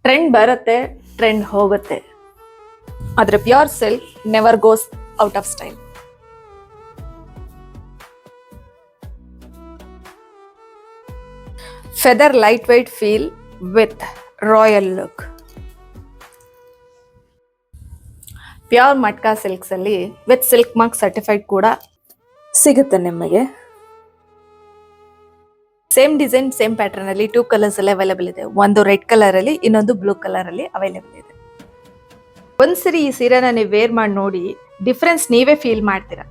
Trend ಬರುತ್ತೆ, trend ಹೋಗುತ್ತೆ, ಆದ್ರೆ pure silk never goes out of style. Feather light white feel with royal look. Pure matka silks ಅಲ್ಲಿ with silk mark certified ಕೂಡ ಸಿಗುತ್ತೆ ನಿಮಗೆ. Same design same pattern ಅಲ್ಲಿ 2 colours ಅಲ್ಲಿ available ಇದೆ. ಒಂದು ರೆಡ್ ಕಲರ್ ಅಲ್ಲಿ, ಇನ್ನೊಂದು ಬ್ಲೂ ಕಲರ್ ಅಲ್ಲಿ ಅವೈಲೇಬಲ್ ಇದೆ. ಒಂದ್ಸರಿ ಈ ಸೀರೆನ ನೀವು ವೇರ್ ಮಾಡಿ ನೋಡಿ, ಡಿಫ್ರೆನ್ಸ್ ನೀವೇ ಫೀಲ್ ಮಾಡ್ತೀರಾ.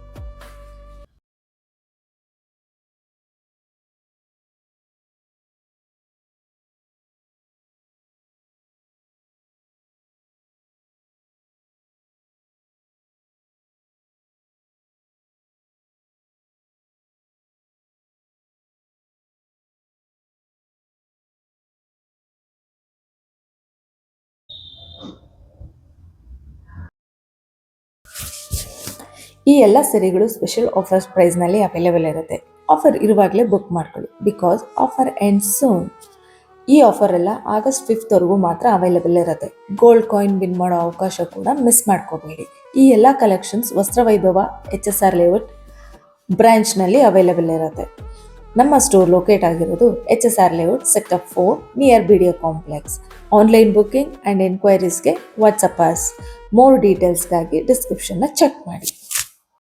ಈ ಎಲ್ಲ ಸೀರೆಗಳು ಸ್ಪೆಷಲ್ ಆಫರ್ಸ್ ಪ್ರೈಸ್ನಲ್ಲಿ ಅವೈಲೇಬಲ್ ಇರುತ್ತೆ. ಆಫರ್ ಇರುವಾಗಲೇ ಬುಕ್ ಮಾಡ್ಕೊಳ್ಳಿ, ಬಿಕಾಸ್ ಆಫರ್ ಎಂಡ್ ಸೂನ್. ಈ ಆಫರ್ ಎಲ್ಲ August 5th ವರೆಗೂ ಮಾತ್ರ ಅವೈಲೇಬಲ್ ಇರುತ್ತೆ. ಗೋಲ್ಡ್ ಕಾಯಿನ್ ವಿನ್ ಮಾಡೋ ಅವಕಾಶ ಕೂಡ ಮಿಸ್ ಮಾಡ್ಕೋಬೇಡಿ. ಈ ಎಲ್ಲ ಕಲೆಕ್ಷನ್ಸ್ ವಸ್ತ್ರವೈಭವ HSR ಲೇಔಟ್ ಬ್ರಾಂಚ್ನಲ್ಲಿ ಅವೈಲೇಬಲ್ ಇರುತ್ತೆ. ನಮ್ಮ ಸ್ಟೋರ್ ಲೊಕೇಟ್ ಆಗಿರೋದು HSR layout sector 4 near BDA complex. Online booking and ಎನ್ಕ್ವೈರೀಸ್ಗೆ ವಾಟ್ಸಪ್ ಅಸ್. ಮೋರ್ ಡೀಟೇಲ್ಸ್ಗಾಗಿ ಡಿಸ್ಕ್ರಿಪ್ಷನ್ನ ಚೆಕ್ ಮಾಡಿ.